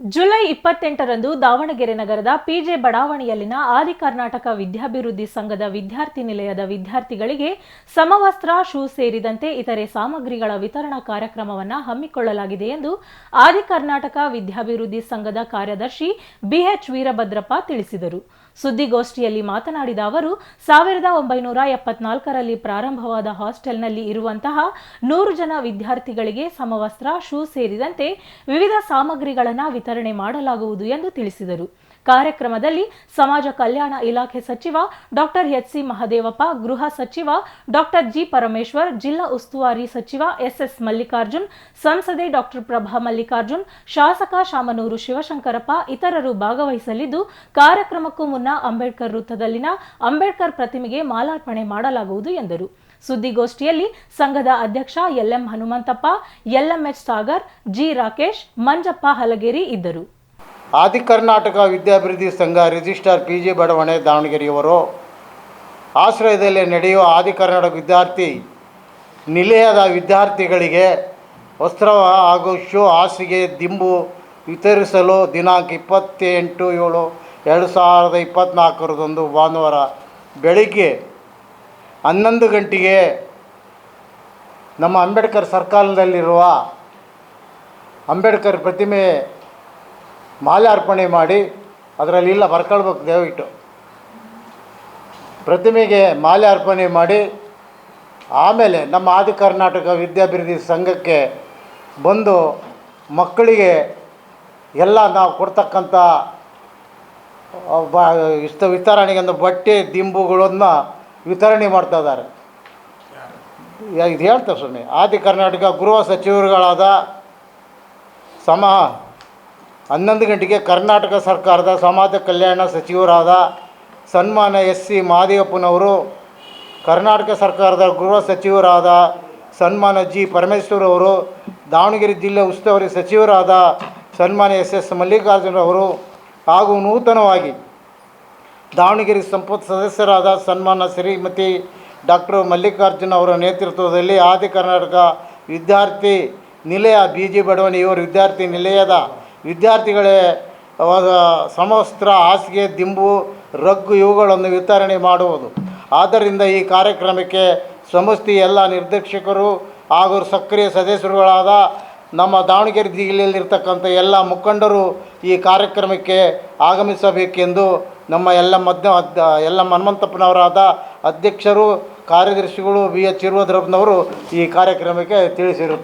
July 28ರಂದು Davanagere ನಗರದ PJ ಬಡಾವಣೆಯಲ್ಲಿನ ಆದಿ ಕರ್ನಾಟಕ ವಿದ್ಯಾಭಿವೃದ್ಧಿ ಸಂಘದ ವಿದ್ಯಾರ್ಥಿ ನಿಲಯದ ವಿದ್ಯಾರ್ಥಿಗಳಿಗೆ ಸಮವಸ್ತ್ರ, ಶೂ ಸೇರಿದಂತೆ ಇತರೆ ಸಾಮಗ್ರಿಗಳ ವಿತರಣಾ ಕಾರ್ಯಕ್ರಮವನ್ನು ಹಮ್ಮಿಕೊಳ್ಳಲಾಗಿದೆ ಎಂದು ಆದಿ ಕರ್ನಾಟಕ ವಿದ್ಯಾಭಿವೃದ್ಧಿ ಸಂಘದ ಕಾರ್ಯದರ್ಶಿ ಬಿಎಚ್ ವೀರಭದ್ರಪ್ಪ ತಿಳಿಸಿದರು. ಸುದ್ದಿಗೋಷ್ಠಿಯಲ್ಲಿ ಮಾತನಾಡಿದ ಅವರು 1974ರಲ್ಲಿ ಪ್ರಾರಂಭವಾದ ಹಾಸ್ಟೆಲ್ನಲ್ಲಿ ಇರುವಂತಹ 100 ಜನ ವಿದ್ಯಾರ್ಥಿಗಳಿಗೆ ಸಮವಸ್ತ್ರ, ಶೂ ಸೇರಿದಂತೆ ವಿವಿಧ ಸಾಮಗ್ರಿಗಳನ್ನು ವಿತರಣೆ ಮಾಡಲಾಗುವುದು ಎಂದು ತಿಳಿಸಿದರು. ಕಾರ್ಯಕ್ರಮದಲ್ಲಿ ಸಮಾಜ ಕಲ್ಯಾಣ ಇಲಾಖೆ ಸಚಿವ ಡಾಕ್ಟರ್ ಎಚ್.ಸಿ. ಮಹದೇವಪ್ಪ, ಗೃಹ ಸಚಿವ ಡಾಕ್ಟರ್ ಜಿ. ಪರಮೇಶ್ವರ್, ಜಿಲ್ಲಾ ಉಸ್ತುವಾರಿ ಸಚಿವ ಎಸ್.ಎಸ್. ಮಲ್ಲಿಕಾರ್ಜುನ್, ಸಂಸದೆ ಡಾಕ್ಟರ್ ಪ್ರಭಾ ಮಲ್ಲಿಕಾರ್ಜುನ್, ಶಾಸಕ ಶಾಮನೂರು ಶಿವಶಂಕರಪ್ಪ ಇತರರು ಭಾಗವಹಿಸಲಿದ್ದು, ಕಾರ್ಯಕ್ರಮಕ್ಕೂ ಮುನ್ನ ಅಂಬೇಡ್ಕರ್ ವೃತ್ತದಲ್ಲಿನ ಅಂಬೇಡ್ಕರ್ ಪ್ರತಿಮೆಗೆ ಮಾಲಾರ್ಪಣೆ ಮಾಡಲಾಗುವುದು ಎಂದರು. ಸುದ್ದಿಗೋಷ್ಠಿಯಲ್ಲಿ ಸಂಘದ ಅಧ್ಯಕ್ಷ ಎಲ್.ಎಂ. ಹನುಮಂತಪ್ಪ, ಎಲ್.ಎಂ.ಎಚ್. ಸಾಗರ್, ಜಿ. ರಾಕೇಶ್, ಮಂಜಪ್ಪ ಹಲಗೇರಿ ಇದ್ದರು. ಆದಿ ಕರ್ನಾಟಕ ವಿದ್ಯಾಭಿವೃದ್ಧಿ ಸಂಘ ರಿಜಿಸ್ಟ್ರಾರ್ ಪಿಜೆ ಬಡಾವಣೆ ದಾವಣಗೆರೆಯವರು ಆಶ್ರಯದಲ್ಲಿ ನಡೆಯುವ ಆದಿ ಕರ್ನಾಟಕ ವಿದ್ಯಾರ್ಥಿ ನಿಲಯದ ವಿದ್ಯಾರ್ಥಿಗಳಿಗೆ ವಸ್ತ್ರ ಹಾಗೂ ಶೂ, ಹಾಸಿಗೆ, ದಿಂಬು ವಿತರಿಸಲು ದಿನಾಂಕ 28/7/2024 ಭಾನುವಾರ ಬೆಳಿಗ್ಗೆ 11 ಗಂಟೆಗೆ ನಮ್ಮ ಅಂಬೇಡ್ಕರ್ ಸರ್ಕಲ್ನಲ್ಲಿರುವ ಅಂಬೇಡ್ಕರ್ ಪ್ರತಿಮೆ ಮಾಲಾರ್ಪಣೆ ಮಾಡಿ, ಅದರಲ್ಲಿ ಇಲ್ಲ ಬರ್ಕೊಳ್ಬೇಕು ದಯವಿಟ್ಟು, ಪ್ರತಿಮೆಗೆ ಮಾಲಾರ್ಪಣೆ ಮಾಡಿ ಆಮೇಲೆ ನಮ್ಮ ಆದಿ ಕರ್ನಾಟಕ ವಿದ್ಯಾಭಿವೃದ್ಧಿ ಸಂಘಕ್ಕೆ ಬಂದು ಮಕ್ಕಳಿಗೆ ಎಲ್ಲ ನಾವು ಕೊಡ್ತಕ್ಕಂಥ ವಿತರಣೆಗೆ ಬಟ್ಟೆ, ದಿಂಬುಗಳನ್ನು ವಿತರಣೆ ಮಾಡ್ತಾ ಇದ್ದಾರೆ. ಇದು ಹೇಳ್ತಾರೆ ಸುಮ್ಮನೆ. ಆದಿ ಕರ್ನಾಟಕ ಗೃಹ ಸಚಿವರುಗಳಾದ 11 ಗಂಟೆಗೆ ಕರ್ನಾಟಕ ಸರ್ಕಾರದ ಸಮಾಜ ಕಲ್ಯಾಣ ಸಚಿವರಾದ ಸನ್ಮಾನ್ಯ ಎಸ್.ಸಿ. ಮಹದೇವಪ್ಪನವರು, ಕರ್ನಾಟಕ ಸರ್ಕಾರದ ಗೃಹ ಸಚಿವರಾದ ಸನ್ಮಾನ್ಯ ಜಿ. ಪರಮೇಶ್ವರ್ ಅವರು, ದಾವಣಗೆರೆ ಜಿಲ್ಲೆ ಉಸ್ತುವಾರಿ ಸಚಿವರಾದ ಸನ್ಮಾನ್ಯ ಎಸ್.ಎಸ್. ಮಲ್ಲಿಕಾರ್ಜುನ್ ಅವರು ಹಾಗೂ ನೂತನವಾಗಿ ದಾವಣಗೆರೆ ಸಂಪತ್ ಸದಸ್ಯರಾದ ಸನ್ಮಾನ್ಯ ಶ್ರೀಮತಿ ಡಾಕ್ಟರ್ ಮಲ್ಲಿಕಾರ್ಜುನ್ ಅವರ ನೇತೃತ್ವದಲ್ಲಿ ಆದಿ ಕರ್ನಾಟಕ ವಿದ್ಯಾರ್ಥಿ ನಿಲಯ ಪಿಜೆ ಬಡಾವಣೆ ಇವರ ವಿದ್ಯಾರ್ಥಿ ನಿಲಯದ ವಿದ್ಯಾರ್ಥಿಗಳೇ ಸಮವಸ್ತ್ರ, ಹಾಸಿಗೆ, ದಿಂಬು, ರಗ್ಗು ಇವುಗಳನ್ನು ವಿತರಣೆ ಮಾಡುವುದು. ಆದ್ದರಿಂದ ಈ ಕಾರ್ಯಕ್ರಮಕ್ಕೆ ಸಂಸ್ಥೆಯ ಎಲ್ಲ ನಿರ್ದೇಶಕರು ಹಾಗೂ ಸಕ್ರಿಯ ಸದಸ್ಯರುಗಳಾದ ನಮ್ಮ ದಾವಣಗೆರೆ ಜಿಲ್ಲೆಯಲ್ಲಿರ್ತಕ್ಕಂಥ ಎಲ್ಲ ಮುಖಂಡರು ಈ ಕಾರ್ಯಕ್ರಮಕ್ಕೆ ಆಗಮಿಸಬೇಕೆಂದು ನಮ್ಮ ಎಲ್ಲ ಹನುಮಂತಪ್ಪನವರಾದ ಅಧ್ಯಕ್ಷರು, ಕಾರ್ಯದರ್ಶಿಗಳು, ಬಿ.ಎಚ್. ವೀರಭದ್ರಪ್ಪನವರು ಈ ಕಾರ್ಯಕ್ರಮಕ್ಕೆ ತಿಳಿಸಿರುತ್ತಾರೆ.